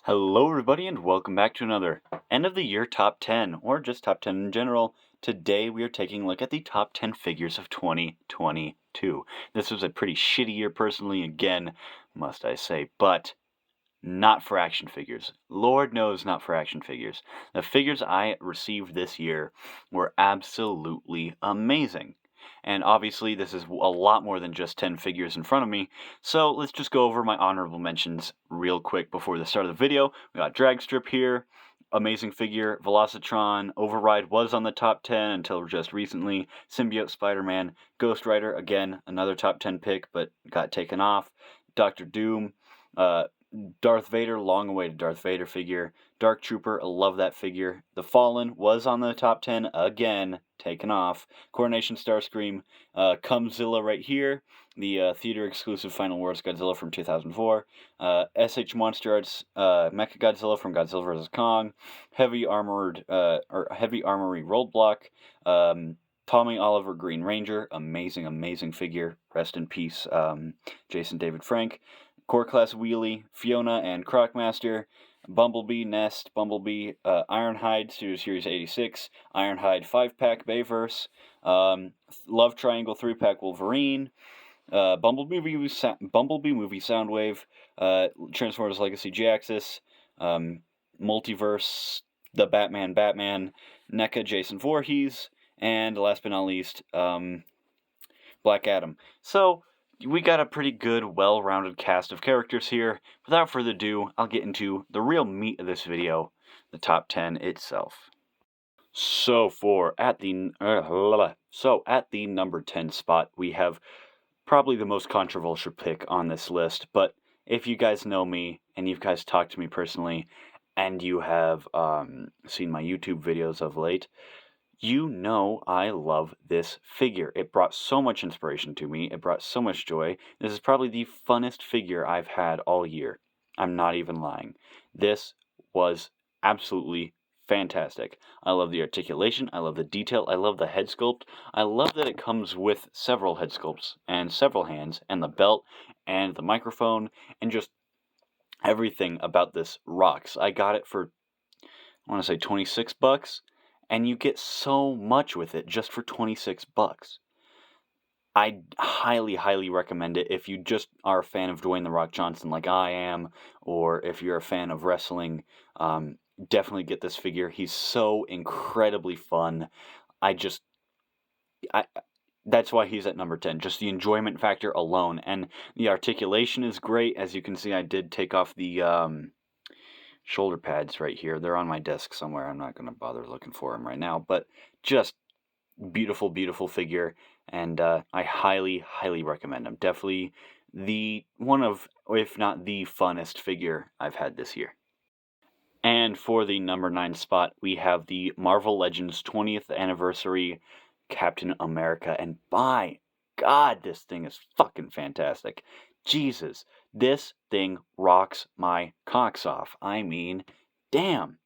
Hello, everybody, and welcome back to another end of the year top 10, or just top 10 in general. Today, we are taking a look at the top 10 figures of 2022. This was a pretty shitty year, personally, again, must I say, but not for action figures. Lord knows, not for action figures. The figures I received this year were absolutely amazing. And obviously, this is a lot more than just 10 figures in front of me, so let's just go over my honorable mentions real quick before the start of the video. We got Dragstrip here, amazing figure. Velocitron, Override was on the top 10 until just recently. Symbiote Spider-Man, Ghost Rider, again, another top 10 pick, but got taken off. Doctor Doom, Darth Vader, long-awaited Darth Vader figure. Dark Trooper, I love that figure. The Fallen was on the top 10, again, taken off. Coronation Starscream, Cumzilla right here, the theater-exclusive Final Wars Godzilla from 2004. SH Monster Arts, Mechagodzilla from Godzilla vs. Kong. Heavy Armory Roadblock. Tommy Oliver Green Ranger, amazing figure. Rest in peace, Jason David Frank. Core Class Wheelie, Fiona and Crocmaster, Bumblebee, Nest, Bumblebee, Ironhide, Series 86, Ironhide 5-pack Bayverse, Love Triangle 3-pack Wolverine, Bumblebee movie Soundwave, Transformers Legacy J-Axis, Multiverse, The Batman, NECA Jason Voorhees, and last but not least, Black Adam. So, we got a pretty good, well-rounded cast of characters here. Without further ado, I'll get into the real meat of this video, the top 10 itself. So at the number 10 spot, we have probably the most controversial pick on this list. But if you guys know me and you guys talked to me personally, and you have seen my YouTube videos of late, you know I love this figure. It brought so much inspiration to me. It brought so much joy. This is probably the funnest figure I've had all year. I'm not even lying. This was absolutely fantastic. I love the articulation. I love the detail. I love the head sculpt. I love that it comes with several head sculpts and several hands and the belt and the microphone and just everything about this rocks. I got it for, I want to say, $26. And you get so much with it just for $26. I highly recommend it if you just are a fan of Dwayne "The Rock" Johnson like I am, or if you're a fan of wrestling, definitely get this figure. He's so incredibly fun. That's why he's at number 10. Just the enjoyment factor alone. And the articulation is great. As you can see, I did take off the shoulder pads right here. They're on my desk somewhere. I'm not going to bother looking for them right now, but just beautiful figure, and I highly recommend him. Definitely the one of, if not the funnest figure I've had this year. And for the number 9 spot, we have the Marvel Legends 20th Anniversary Captain America, and by God, this thing is fucking fantastic. Jesus, this thing rocks my cocks off. I mean, damn.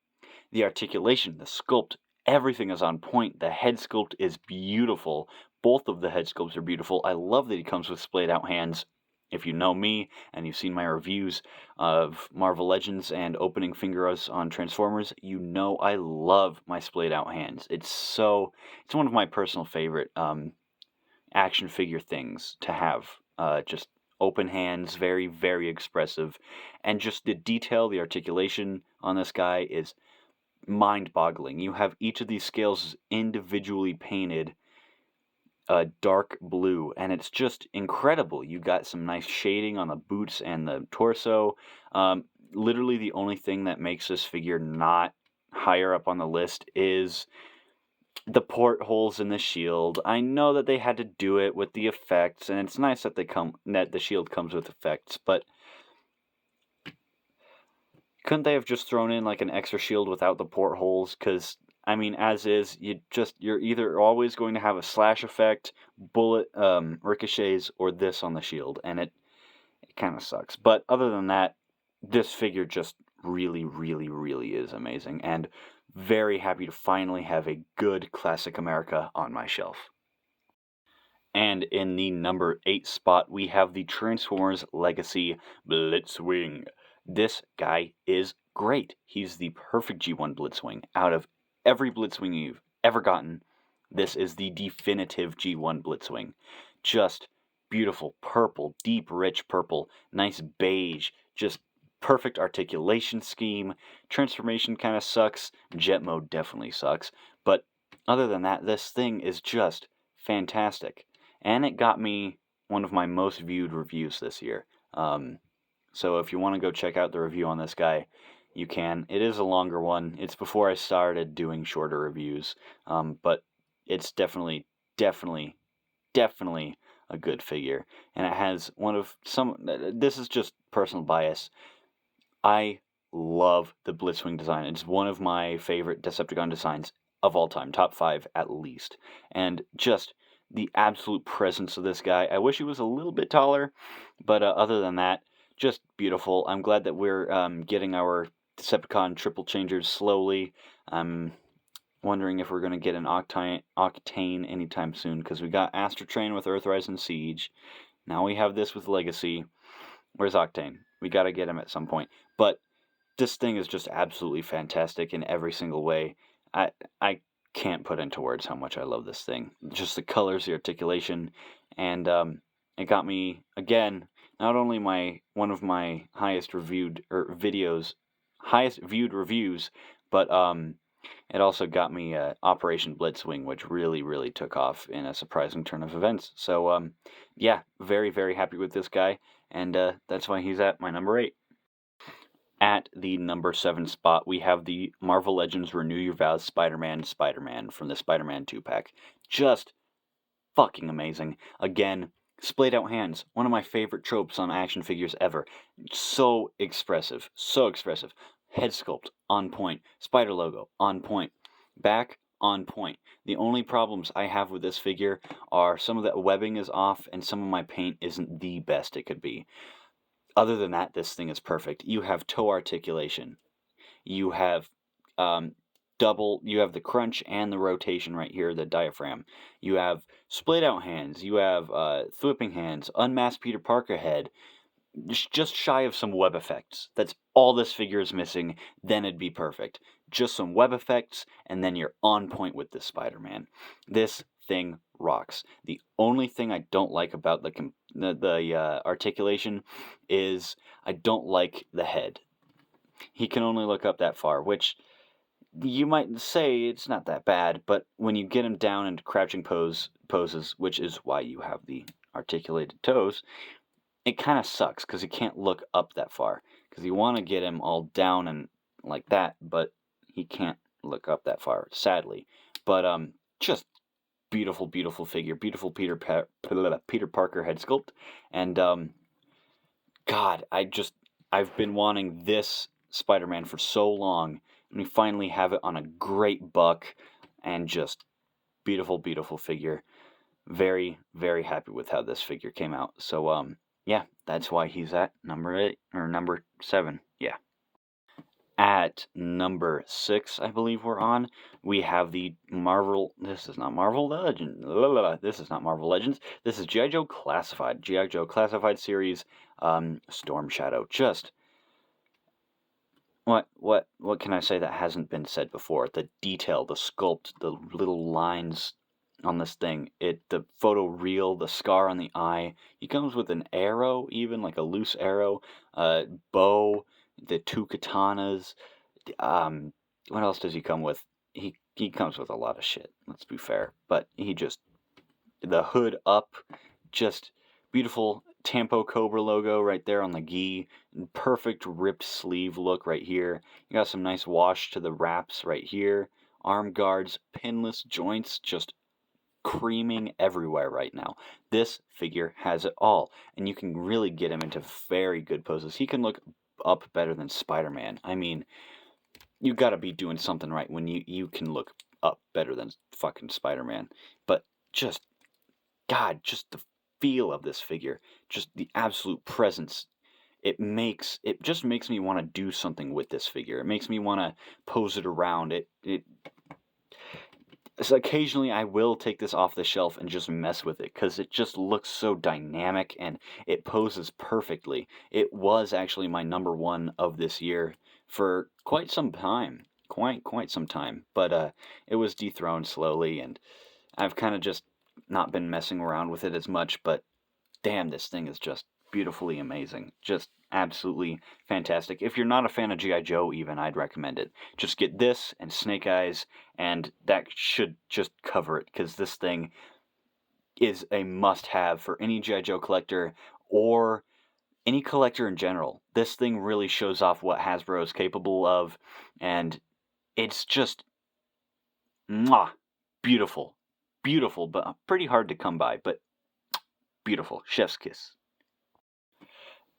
The articulation, the sculpt, everything is on point. The head sculpt is beautiful. Both of the head sculpts are beautiful. I love that he comes with splayed out hands. If you know me and you've seen my reviews of Marvel Legends and opening figures on Transformers, you know I love my splayed out hands. It's one of my personal favorite action figure things to have. Just open hands, very expressive, and just the detail, the articulation on this guy is mind-boggling. You have each of these scales individually painted dark blue, and it's just incredible. You got some nice shading on the boots and the torso. Literally the only thing that makes this figure not higher up on the list is the portholes in the shield. I know that they had to do it with the effects, and it's nice that the shield comes with effects, but couldn't they have just thrown in like an extra shield without the portholes? Because I mean, as is, you're either always going to have a slash effect, bullet ricochets, or this on the shield, and it kind of sucks. But other than that, this figure just really is amazing, and very happy to finally have a good Classic America on my shelf. And in the number 8 spot, we have the Transformers Legacy Blitzwing. This guy is great. He's the perfect G1 Blitzwing. Out of every Blitzwing you've ever gotten, this is the definitive G1 Blitzwing. Just beautiful purple, deep, rich purple, nice beige, just perfect articulation scheme. Transformation kind of sucks. Jet mode definitely sucks. But other than that, this thing is just fantastic. And it got me one of my most viewed reviews this year. So if you want to go check out the review on this guy, you can. It is a longer one. It's before I started doing shorter reviews. But it's definitely a good figure. And it has this is just personal bias. I love the Blitzwing design. It's one of my favorite Decepticon designs of all time, top 5 at least. And just the absolute presence of this guy. I wish he was a little bit taller, but other than that, just beautiful. I'm glad that we're getting our Decepticon triple changers slowly. I'm wondering if we're going to get an Octane anytime soon, because we got Astrotrain with Earthrise and Siege. Now we have this with Legacy. Where's Octane? We got to get him at some point. But this thing is just absolutely fantastic in every single way. I can't put into words how much I love this thing. Just the colors, the articulation, and it got me, again, not only one of my highest viewed reviews, but it also got me Operation Blitzwing, which really, really took off in a surprising turn of events. So, yeah, very, very happy with this guy, and that's why he's at my number 8. At the number 7 spot, we have the Marvel Legends Renew Your Vows Spider-Man from the Spider-Man 2-pack. Just fucking amazing. Again, splayed out hands, one of my favorite tropes on action figures ever. So expressive, so expressive. Head sculpt, on point. Spider logo, on point. Back, on point. The only problems I have with this figure are some of the webbing is off and some of my paint isn't the best it could be. Other than that, this thing is perfect. You have toe articulation. You have you have the crunch and the rotation right here, the diaphragm. You have splayed out hands. You have thwipping hands, unmasked Peter Parker head, just shy of some web effects. That's all this figure is missing. Then it'd be perfect. Just some web effects, and then you're on point with this Spider-Man. This thing rocks. The only thing I don't like about the articulation is I don't like the head. He can only look up that far, which you might say it's not that bad, but when you get him down into crouching poses, which is why you have the articulated toes, it kind of sucks because he can't look up that far. Because you want to get him all down and like that, but he can't look up that far, sadly. But just beautiful, beautiful figure, beautiful Peter Parker head sculpt, and God, I've been wanting this Spider-Man for so long, and we finally have it on a great buck, and just beautiful, beautiful figure. Very, very happy with how this figure came out. So, yeah, that's why he's at number 8, or number 7, yeah. At number 6, I believe we're on, we have the Marvel, this is not Marvel Legends, this is not Marvel Legends, this is G.I. Joe Classified series, Storm Shadow. Just, what can I say that hasn't been said before? The detail, the sculpt, the little lines on this thing, the photo real, the scar on the eye. He comes with an arrow, even like a loose arrow, bow, the 2 katanas. What else does he come with? He comes with a lot of shit, let's be fair. But the hood up, just beautiful Tampo Cobra logo right there on the gi. Perfect ripped sleeve look right here. You got some nice wash to the wraps right here. Arm guards, pinless joints, just creaming everywhere right now. This figure has it all, and you can really get him into very good poses. He can look up better than Spider-Man. I mean, you gotta be doing something right when you can look up better than fucking Spider-Man. But just the feel of this figure, just the absolute presence. It just makes me want to do something with this figure. It makes me want to pose it around. So occasionally I will take this off the shelf and just mess with it because it just looks so dynamic and it poses perfectly. It was actually my number one of this year for quite some time. Quite some time. But it was dethroned slowly, and I've kind of just not been messing around with it as much, but damn, this thing is just beautifully amazing. Just absolutely fantastic. If you're not a fan of G.I. Joe, even, I'd recommend it. Just get this and Snake Eyes, and that should just cover it, because this thing is a must have for any G.I. Joe collector or any collector in general. This thing really shows off what Hasbro is capable of, and it's just mwah, beautiful. Beautiful, but pretty hard to come by, but beautiful. Chef's kiss.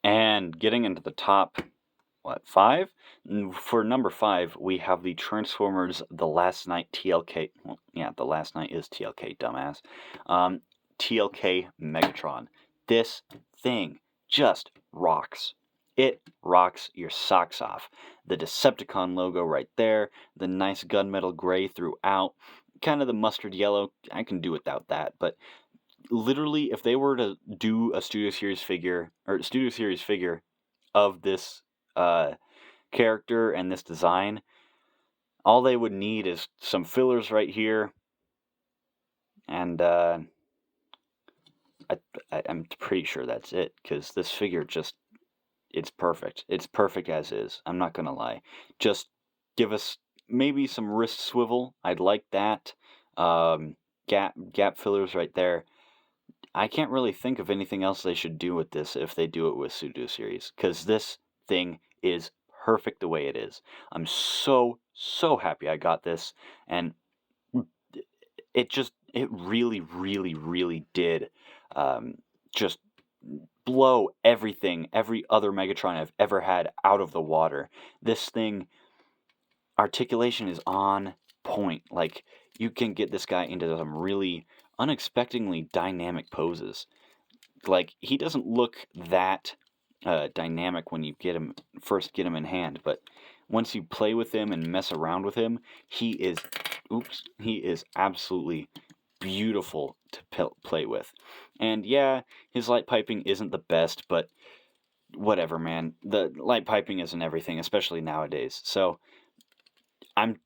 And getting into the top, five? For number 5, we have the Transformers The Last Night TLK. Well, yeah, The Last Night is TLK, dumbass. TLK Megatron. This thing just rocks. It rocks your socks off. The Decepticon logo right there, the nice gunmetal gray throughout, kind of the mustard yellow. I can do without that, but literally, if they were to do a Studio Series figure of this character and this design, all they would need is some fillers right here, and I'm pretty sure that's it, because this figure just, it's perfect. It's perfect as is. I'm not gonna lie. Just give us maybe some wrist swivel. I'd like that. Gap fillers right there. I can't really think of anything else they should do with this if they do it with Studio Series, because this thing is perfect the way it is. I'm so happy I got this, and it really, really, really did just blow every other Megatron I've ever had out of the water. This thing, articulation is on point. Like, you can get this guy into some really unexpectedly dynamic poses. Like, he doesn't look that dynamic when you first get him in hand, but once you play with him and mess around with him, he is absolutely beautiful to play with. And yeah, his light piping isn't the best, but whatever, man. The light piping isn't everything, especially nowadays. So I'm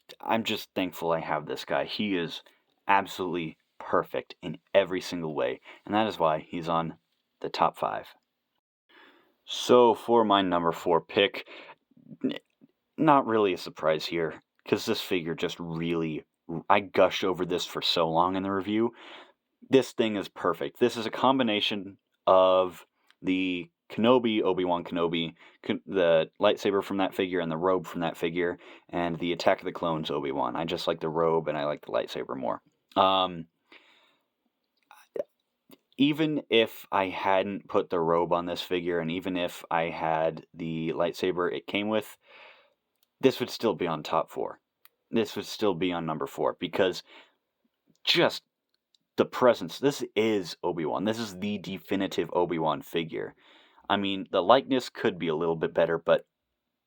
just thankful I have this guy. He is absolutely perfect in every single way, and that is why he's on the top 5. So for my number 4 pick, not really a surprise here, because this figure just really, I gushed over this for so long in the review. This thing is perfect. This is a combination of the Kenobi, Obi-Wan Kenobi, the lightsaber from that figure and the robe from that figure, and the Attack of the Clones Obi-Wan. I just like the robe and I like the lightsaber more. Even if I hadn't put the robe on this figure, and even if I had the lightsaber it came with, this would still be on top 4. This would still be on number 4, because just the presence. This is Obi-Wan. This is the definitive Obi-Wan figure. I mean, the likeness could be a little bit better, but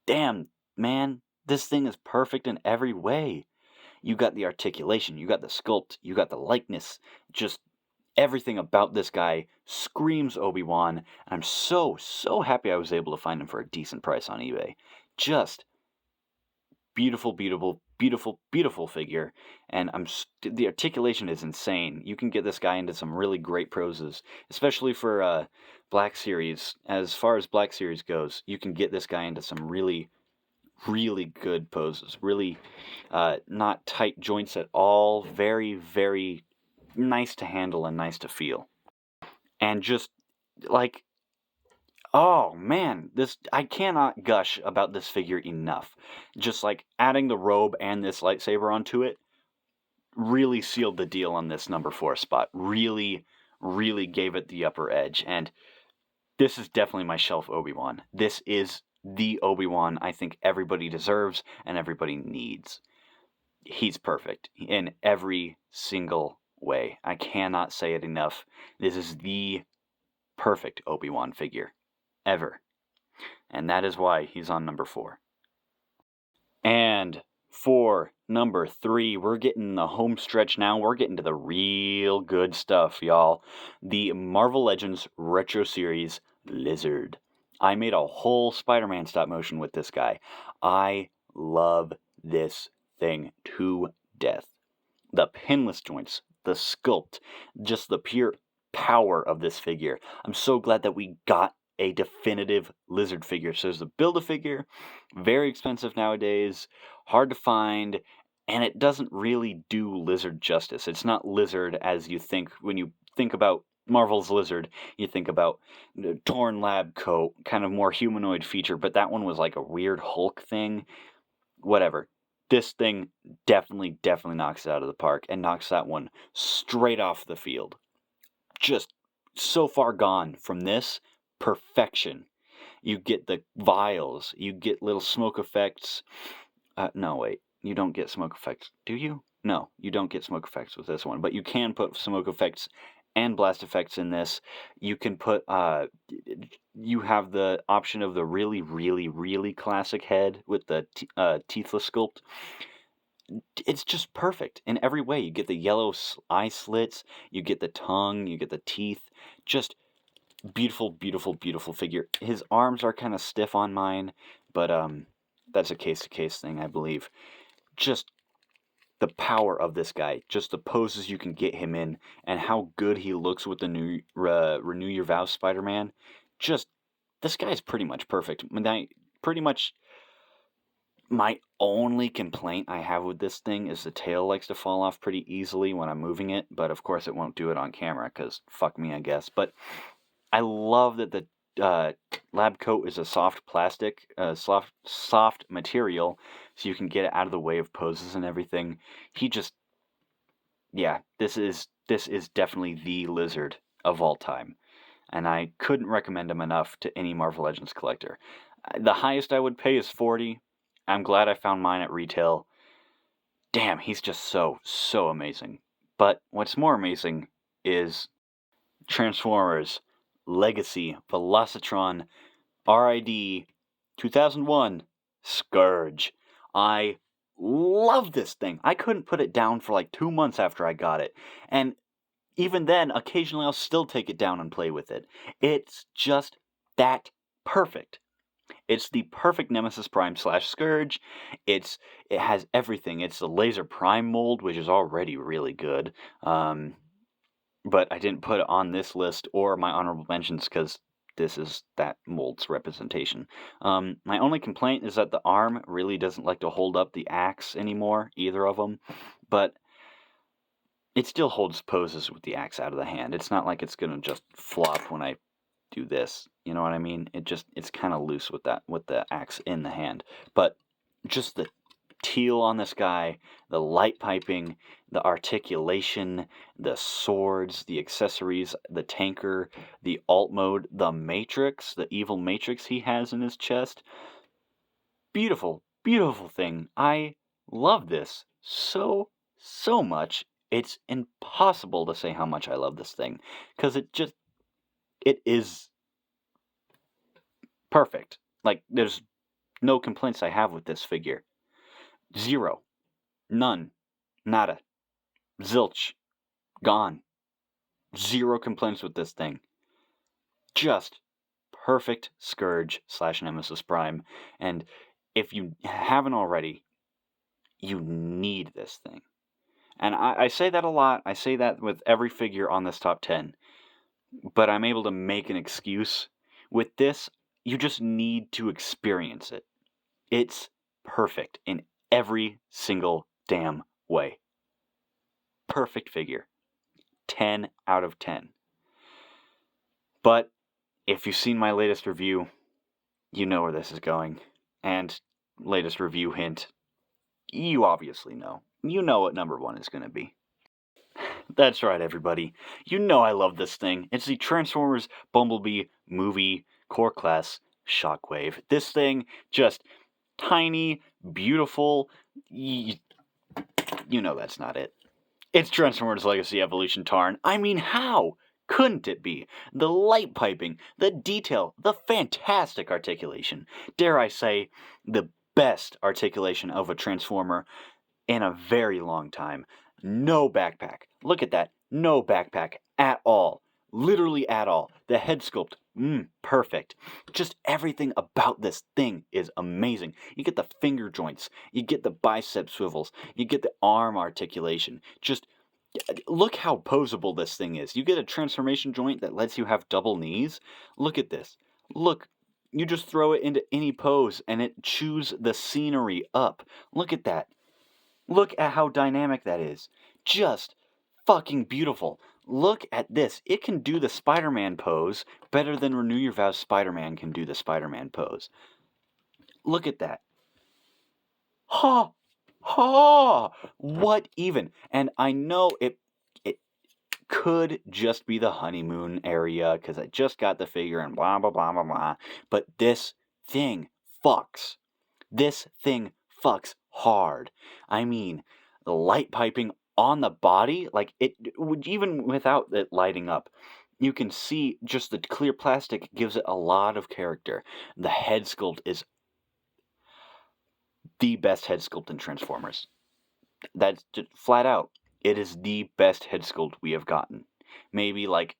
damn, man, this thing is perfect in every way. You got the articulation, you got the sculpt, you got the likeness. Just everything about this guy screams Obi-Wan. I'm so happy I was able to find him for a decent price on eBay. Just beautiful figure, and the articulation is insane. You can get this guy into some really great poses, especially for Black Series. As far as Black Series goes, you can get this guy into some really good poses. Really not tight joints at all. Very nice to handle and nice to feel. And just like, oh man, I cannot gush about this figure enough. Just like adding the robe and this lightsaber onto it really sealed the deal on this number 4 spot. Really gave it the upper edge. And this is definitely my shelf Obi-Wan. This is the Obi-Wan I think everybody deserves and everybody needs. He's perfect in every single way. I cannot say it enough. This is the perfect Obi-Wan figure ever. And that is why he's on number 4. And For number 3, we're getting the home stretch now. We're getting to the real good stuff, y'all. The Marvel Legends Retro Series Lizard. I made a whole Spider-Man stop motion with this guy. I love this thing to death. The pinless joints, the sculpt, just the pure power of this figure. I'm so glad that we got a definitive Lizard figure. So there's the Build-A-Figure, very expensive nowadays, hard to find, and it doesn't really do Lizard justice. It's not Lizard as you think when you think about Marvel's Lizard. You think about torn lab coat, kind of more humanoid feature, but that one was like a weird Hulk thing. Whatever. This thing definitely knocks it out of the park and knocks that one straight off the field. Just so far gone from this. Perfection. You get the vials. You get little smoke effects. No, wait. You don't get smoke effects. Do you? No, you don't get smoke effects with this one. But you can put smoke effects and blast effects in this. You can put... you have the option of the really classic head with the teethless sculpt. It's just perfect in every way. You get the yellow eye slits. You get the tongue. You get the teeth. Just... beautiful figure. His arms are kind of stiff on mine, but that's a case-to-case thing, I believe. Just the power of this guy, just the poses you can get him in, and how good he looks with the new Renew Your Vows Spider-Man. Just, this guy's pretty much perfect. My only complaint I have with this thing is the tail likes to fall off pretty easily when I'm moving it, but of course it won't do it on camera, because fuck me, I guess. But I love that the lab coat is a soft plastic, soft material, so you can get it out of the way of poses and everything. This is definitely the Lizard of all time, and I couldn't recommend him enough to any Marvel Legends collector. The highest I would pay is $40. I'm glad I found mine at retail. Damn, he's just so amazing. But what's more amazing is Transformers Legacy Velocitron RID 2001 Scourge. I love this thing. I couldn't put it down for like 2 months after I got it. And even then, occasionally I'll still take it down and play with it. It's just that perfect. It's the perfect Nemesis Prime / Scourge. It has everything. It's the Laser Prime mold, which is already really good. But I didn't put it on this list or my honorable mentions because this is that mold's representation. My only complaint is that the arm really doesn't like to hold up the axe anymore, either of them. But it still holds poses with the axe out of the hand. It's not like it's going to just flop when I do this. You know what I mean? It's kind of loose with the axe in the hand. But just the teal on this guy, the light piping, the articulation, the swords, the accessories, the tanker, the alt mode, the matrix, the evil matrix he has in his chest. Beautiful thing. I love this so much. It's impossible to say how much I love this thing, because it is perfect. Like, there's no complaints I have with this figure. Zero. None. Nada. Zilch. Gone. Zero complaints with this thing. Just perfect Scourge / Nemesis Prime. And if you haven't already, you need this thing. And I say that a lot. I say that with every figure on this top 10. But I'm able to make an excuse. With this, you just need to experience it. It's perfect in every single damn way. Perfect figure. 10 out of 10. But if you've seen my latest review, you know where this is going. And latest review hint, you obviously know. You know what number 1 is going to be. That's right, everybody. You know I love this thing. It's the Transformers Bumblebee movie core class Shockwave. This thing, just tiny, beautiful. You know that's not it. It's Transformers Legacy Evolution Tarn. I mean, how couldn't it be? The light piping, the detail, the fantastic articulation. Dare I say, the best articulation of a Transformer in a very long time. No backpack. Look at that. No backpack at all. Literally at all. The head sculpt, perfect. Just everything about this thing is amazing. You get the finger joints. You get the bicep swivels. You get the arm articulation. Just look how poseable this thing is. You get a transformation joint that lets you have double knees. Look at this. Look. You just throw it into any pose and it chews the scenery up. Look at that. Look at how dynamic that is. Just fucking beautiful. Look at this. It can do the Spider-Man pose better than Renew Your Vows Spider-Man can do the Spider-Man pose. Look at that. Ha! Ha! What even? And I know it could just be the honeymoon area because I just got the figure and blah, blah, blah, blah, blah. But this thing fucks. This thing fucks hard. I mean, the light piping on the body, like it would, even without it lighting up, you can see just the clear plastic gives it a lot of character. The head sculpt is the best head sculpt in Transformers. That's just flat out. It is the best head sculpt we have gotten. Maybe like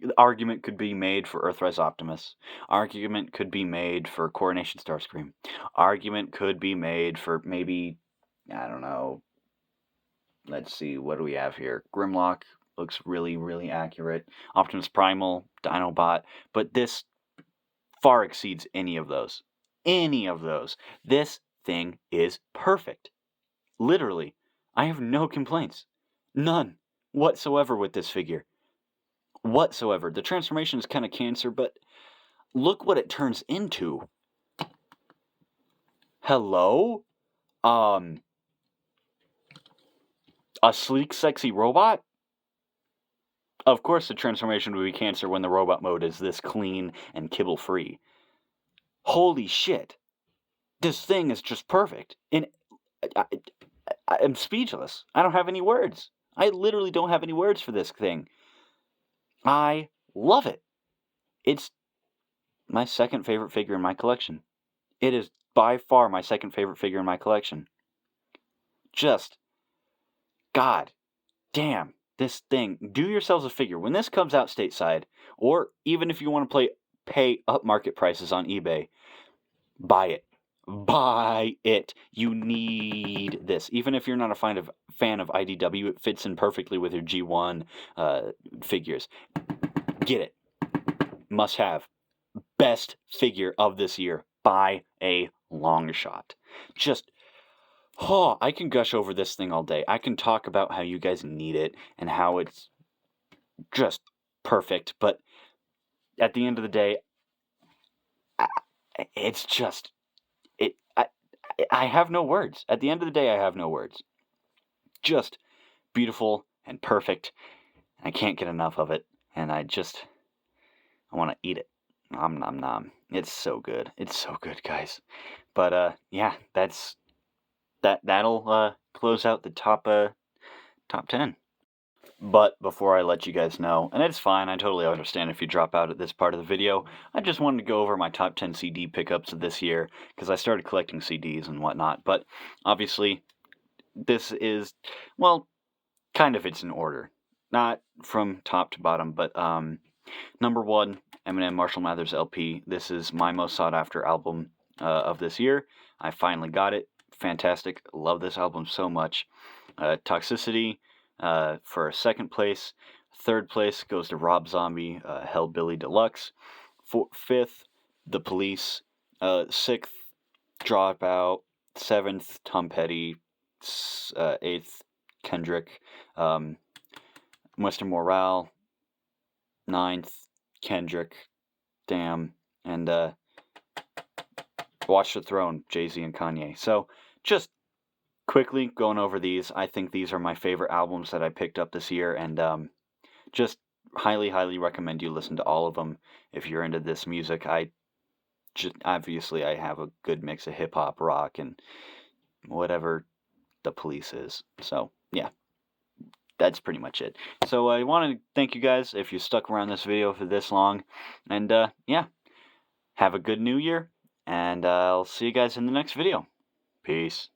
the argument could be made for Earthrise Optimus. Argument could be made for Coronation Starscream. Argument could be made for maybe, I don't know, let's see, what do we have here? Grimlock looks really, really accurate. Optimus Primal, Dinobot. But this far exceeds any of those. Any of those. This thing is perfect. Literally. I have no complaints. None whatsoever with this figure. Whatsoever. The transformation is kind of cancer, but look what it turns into. Hello? A sleek, sexy robot? Of course the transformation would be cancer when the robot mode is this clean and kibble-free. Holy shit. This thing is just perfect. And I'm speechless. I don't have any words. I literally don't have any words for this thing. I love it. It's my second favorite figure in my collection. It is by far my second favorite figure in my collection. Just, God damn, this thing. Do yourselves a figure. When this comes out stateside, or even if you want to pay upmarket prices on eBay, buy it. Buy it. You need this. Even if you're not a fan of IDW, it fits in perfectly with your G1 figures. Get it. Must have. Best figure of this year by a long shot. Just, I can gush over this thing all day. I can talk about how you guys need it and how it's just perfect. But at the end of the day, it's just... I have no words. At the end of the day, I have no words. Just beautiful and perfect. I can't get enough of it. And I want to eat it. Nom nom nom. It's so good. It's so good, guys. But yeah, that'll close out the top 10. But before I let you guys know, and it's fine, I totally understand if you drop out at this part of the video, I just wanted to go over my top 10 CD pickups of this year, because I started collecting CDs and whatnot, but obviously, this is, well, kind of it's in order. Not from top to bottom, but number 1, Eminem Marshall Mathers LP. This is my most sought after album of this year. I finally got it. Fantastic. Love this album so much. Toxicity. For second place. Third place goes to Rob Zombie, Hellbilly Deluxe. Fifth, The Police. Sixth, Dropout. Seventh, Tom Petty. Eighth, Kendrick. Mr. Morale. Ninth, Kendrick. Damn. And Watch the Throne, Jay-Z and Kanye. So, just quickly going over these, I think these are my favorite albums that I picked up this year, and just highly, highly recommend you listen to all of them if you're into this music. Obviously I have a good mix of hip-hop, rock, and whatever The Police is. So, yeah, that's pretty much it. So I want to thank you guys if you stuck around this video for this long, and yeah, have a good new year, And I'll see you guys in the next video. Peace.